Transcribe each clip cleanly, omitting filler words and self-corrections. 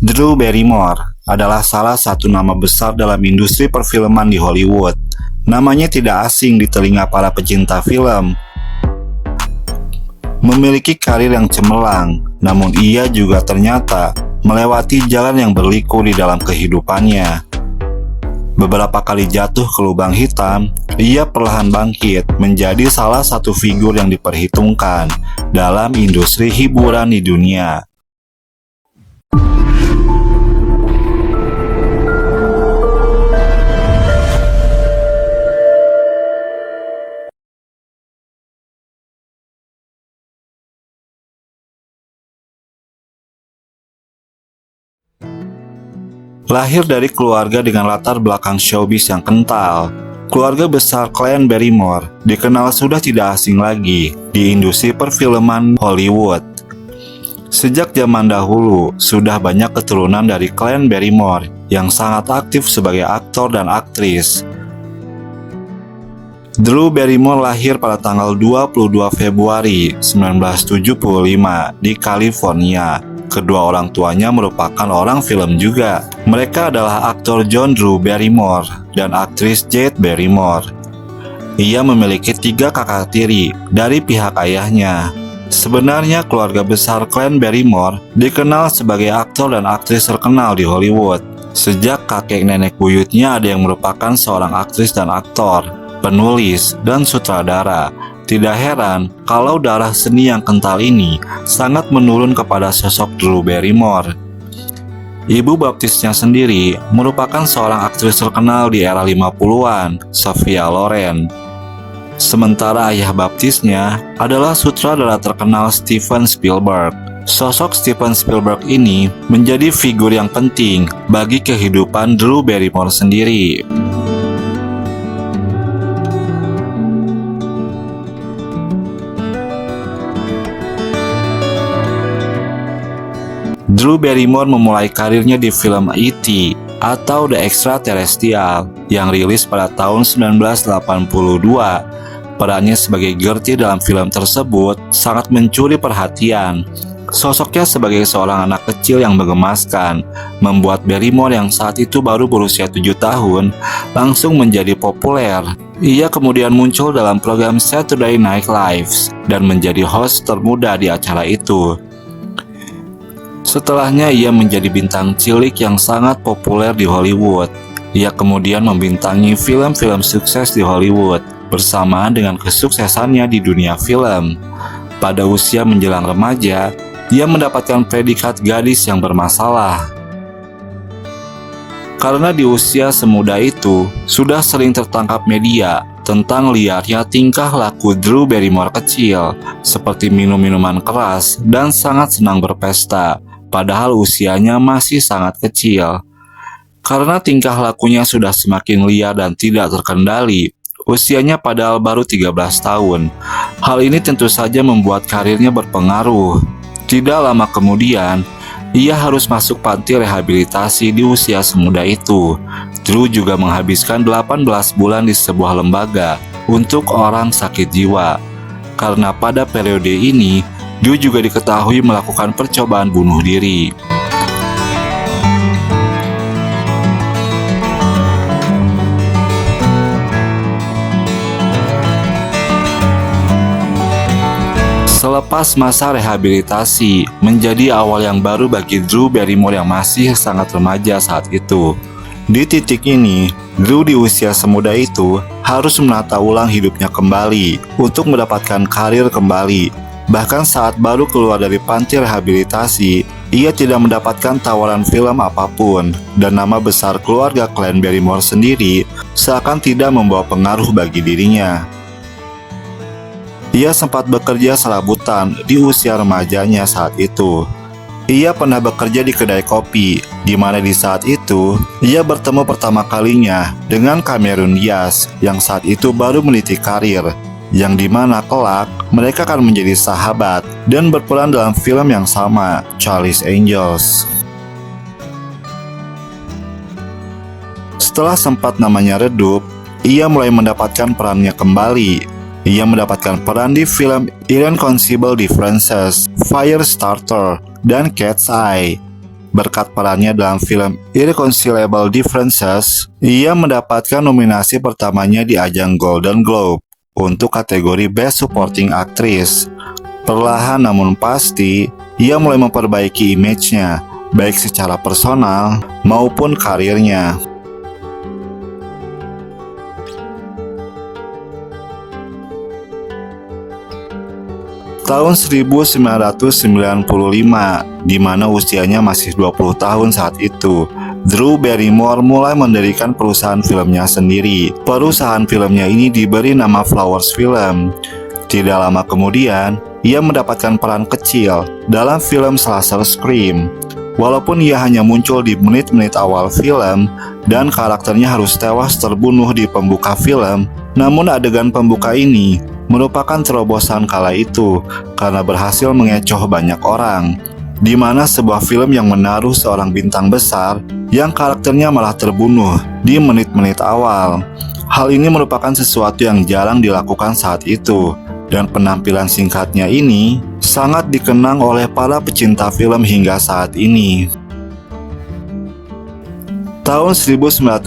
Drew Barrymore adalah salah satu nama besar dalam industri perfilman di Hollywood. Namanya tidak asing di telinga para pecinta film. Memiliki karir yang cemerlang, namun ia juga ternyata melewati jalan yang berliku di dalam kehidupannya. Beberapa kali jatuh ke lubang hitam, ia perlahan bangkit menjadi salah satu figur yang diperhitungkan dalam industri hiburan di dunia. Lahir dari keluarga dengan latar belakang showbiz yang kental, keluarga besar Clan Barrymore dikenal sudah tidak asing lagi di industri perfilman Hollywood. Sejak zaman dahulu, sudah banyak keturunan dari Clan Barrymore yang sangat aktif sebagai aktor dan aktris. Drew Barrymore lahir pada tanggal 22 Februari 1975 di California. Kedua orang tuanya merupakan orang film juga. Mereka adalah aktor John Drew Barrymore dan aktris Jade Barrymore. Ia memiliki 3 kakak tiri dari pihak ayahnya. Sebenarnya keluarga besar Clan Barrymore dikenal sebagai aktor dan aktris terkenal di Hollywood. Sejak kakek nenek buyutnya ada yang merupakan seorang aktris dan aktor, penulis, dan sutradara. Tidak heran kalau darah seni yang kental ini sangat menurun kepada sosok Drew Barrymore. Ibu baptisnya sendiri merupakan seorang aktris terkenal di era 50-an, Sophia Loren. Sementara ayah baptisnya adalah sutradara terkenal Steven Spielberg. Sosok Steven Spielberg ini menjadi figur yang penting bagi kehidupan Drew Barrymore sendiri. Drew Barrymore memulai karirnya di film E.T. atau The Extraterrestrial yang rilis pada tahun 1982. Perannya sebagai Gertie dalam film tersebut sangat mencuri perhatian. Sosoknya sebagai seorang anak kecil yang menggemaskan membuat Barrymore yang saat itu baru berusia 7 tahun langsung menjadi populer. Ia kemudian muncul dalam program Saturday Night Live dan menjadi host termuda di acara itu. Setelahnya ia menjadi bintang cilik yang sangat populer di Hollywood. Ia kemudian membintangi film-film sukses di Hollywood bersamaan dengan kesuksesannya di dunia film. Pada usia menjelang remaja, ia mendapatkan predikat gadis yang bermasalah. Karena di usia semuda itu, sudah sering tertangkap media tentang liarnya tingkah laku Drew Barrymore kecil, seperti minum minuman keras dan sangat senang berpesta. Padahal usianya masih sangat kecil. Karena tingkah lakunya sudah semakin liar dan tidak terkendali, usianya padahal baru 13 tahun. Hal ini tentu saja membuat karirnya berpengaruh. Tidak lama kemudian, ia harus masuk panti rehabilitasi di usia semuda itu. Drew juga menghabiskan 18 bulan di sebuah lembaga untuk orang sakit jiwa. Karena pada periode ini, Drew juga diketahui melakukan percobaan bunuh diri. Selepas masa rehabilitasi, menjadi awal yang baru bagi Drew Barrymore yang masih sangat remaja saat itu. Di titik ini, Drew di usia semuda itu harus menata ulang hidupnya kembali untuk mendapatkan karir kembali. Bahkan saat baru keluar dari panti rehabilitasi, ia tidak mendapatkan tawaran film apapun, dan nama besar keluarga Clan Barrymore sendiri seakan tidak membawa pengaruh bagi dirinya. Ia sempat bekerja serabutan di usia remajanya saat itu. Ia pernah bekerja di kedai kopi, di mana di saat itu ia bertemu pertama kalinya dengan Cameron Diaz yang saat itu baru meniti karir, yang dimana kelak mereka akan menjadi sahabat dan berperan dalam film yang sama, Charlie's Angels. Setelah sempat namanya redup, ia mulai mendapatkan perannya kembali. Ia mendapatkan peran di film Irreconcilable Differences, Firestarter, dan Cat's Eye. Berkat perannya dalam film Irreconcilable Differences, ia mendapatkan nominasi pertamanya di ajang Golden Globe untuk kategori Best Supporting Actress. Perlahan namun pasti, ia mulai memperbaiki image-nya, baik secara personal maupun karirnya. Tahun 1995, di mana usianya masih 20 tahun saat itu, Drew Barrymore mulai mendirikan perusahaan filmnya sendiri. Perusahaan filmnya ini diberi nama Flowers Film. Tidak lama kemudian, ia mendapatkan peran kecil dalam film slasher Scream. Walaupun ia hanya muncul di menit-menit awal film dan karakternya harus tewas terbunuh di pembuka film, namun adegan pembuka ini merupakan terobosan kala itu karena berhasil mengecoh banyak orang, di mana sebuah film yang menaruh seorang bintang besar yang karakternya malah terbunuh di menit-menit awal. Hal ini merupakan sesuatu yang jarang dilakukan saat itu, dan penampilan singkatnya ini sangat dikenang oleh para pecinta film hingga saat ini. Tahun 1998,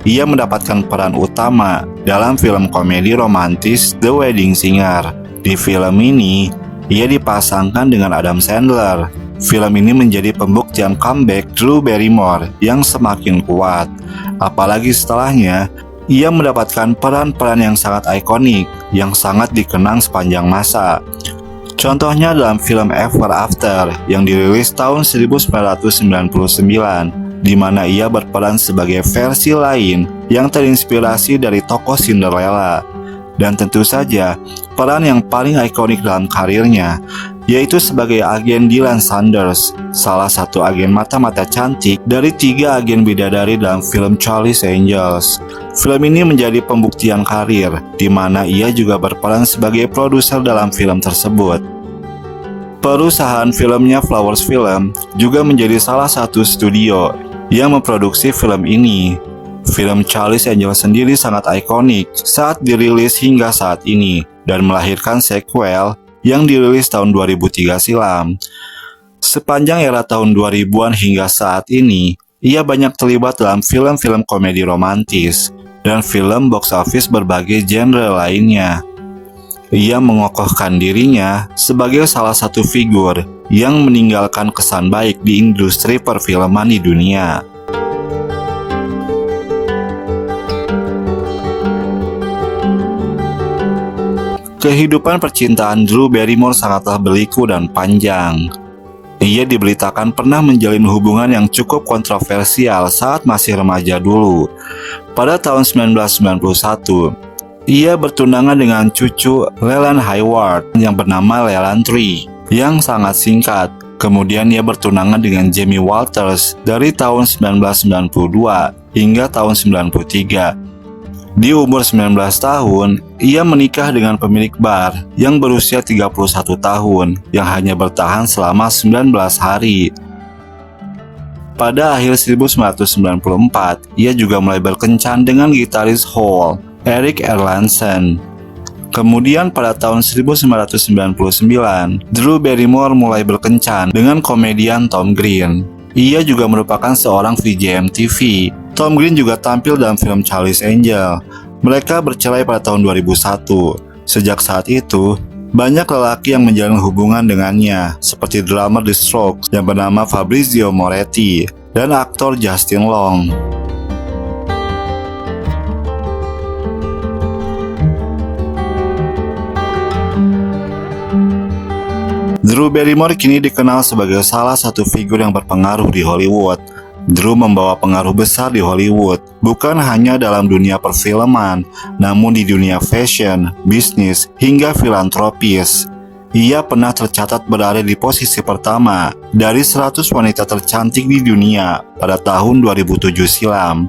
ia mendapatkan peran utama dalam film komedi romantis The Wedding Singer. Di film ini, ia dipasangkan dengan Adam Sandler. Film ini menjadi pembuktian comeback Drew Barrymore yang semakin kuat. Apalagi setelahnya, ia mendapatkan peran-peran yang sangat ikonik, yang sangat dikenang sepanjang masa. Contohnya dalam film Ever After yang dirilis tahun 1999, di mana ia berperan sebagai versi lain yang terinspirasi dari tokoh Cinderella. Dan tentu saja, peran yang paling ikonik dalam karirnya yaitu sebagai agen Dylan Sanders, salah satu agen mata-mata cantik dari 3 agen bidadari dalam film Charlie's Angels. Film ini menjadi pembuktian karir, di mana ia juga berperan sebagai produser dalam film tersebut. Perusahaan filmnya Flowers Film juga menjadi salah satu studio yang memproduksi film ini. Film Charlie's Angels sendiri sangat ikonik saat dirilis hingga saat ini dan melahirkan sequel yang dirilis tahun 2003 silam. Sepanjang era tahun 2000-an hingga saat ini, ia banyak terlibat dalam film-film komedi romantis dan film box office berbagai genre lainnya. Ia mengokohkan dirinya sebagai salah satu figur yang meninggalkan kesan baik di industri perfilman di dunia. Kehidupan percintaan Drew Barrymore sangatlah berliku dan panjang. Ia diberitakan pernah menjalin hubungan yang cukup kontroversial saat masih remaja dulu. Pada tahun 1991, ia bertunangan dengan cucu Leland Hayward yang bernama Leland Tree, yang sangat singkat. Kemudian ia bertunangan dengan Jamie Walters dari tahun 1992 hingga tahun 1993. Di umur 19 tahun, ia menikah dengan pemilik bar yang berusia 31 tahun yang hanya bertahan selama 19 hari. Pada akhir 1994, ia juga mulai berkencan dengan gitaris Hole, Eric Erlandson. Kemudian pada tahun 1999, Drew Barrymore mulai berkencan dengan komedian Tom Green. Ia juga merupakan seorang VJ MTV. Tom Green juga tampil dalam film Charlie's Angels. Mereka bercerai pada tahun 2001. Sejak saat itu, banyak lelaki yang menjalin hubungan dengannya, seperti drummer The Strokes yang bernama Fabrizio Moretti dan aktor Justin Long. Drew Barrymore kini dikenal sebagai salah satu figur yang berpengaruh di Hollywood. Drew membawa pengaruh besar di Hollywood, bukan hanya dalam dunia perfilman, namun di dunia fashion, bisnis, hingga filantropis. Ia pernah tercatat berada di posisi pertama dari 100 wanita tercantik di dunia pada tahun 2007 silam.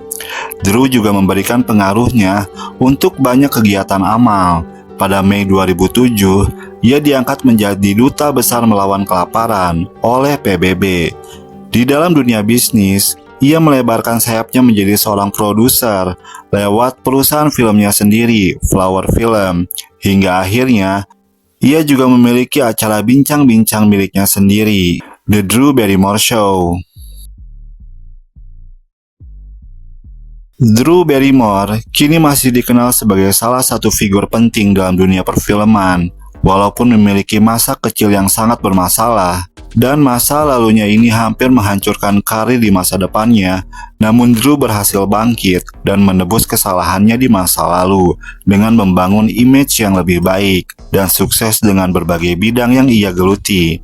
Drew juga memberikan pengaruhnya untuk banyak kegiatan amal. Pada Mei 2007, ia diangkat menjadi duta besar melawan kelaparan oleh PBB. Di dalam dunia bisnis, ia melebarkan sayapnya menjadi seorang produser lewat perusahaan filmnya sendiri, Flower Film. Hingga akhirnya, ia juga memiliki acara bincang-bincang miliknya sendiri. The Drew Barrymore Show. Drew Barrymore kini masih dikenal sebagai salah satu figur penting dalam dunia perfilman. Walaupun memiliki masa kecil yang sangat bermasalah, dan masa lalunya ini hampir menghancurkan karir di masa depannya, namun Drew berhasil bangkit dan menebus kesalahannya di masa lalu dengan membangun image yang lebih baik dan sukses dengan berbagai bidang yang ia geluti.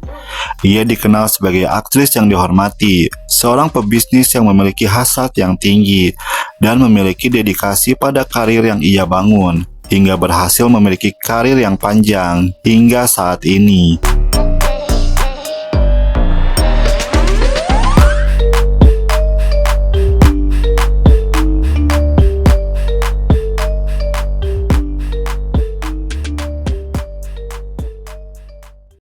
Ia dikenal sebagai aktris yang dihormati, seorang pebisnis yang memiliki hasrat yang tinggi, dan memiliki dedikasi pada karir yang ia bangun, hingga berhasil memiliki karir yang panjang hingga saat ini.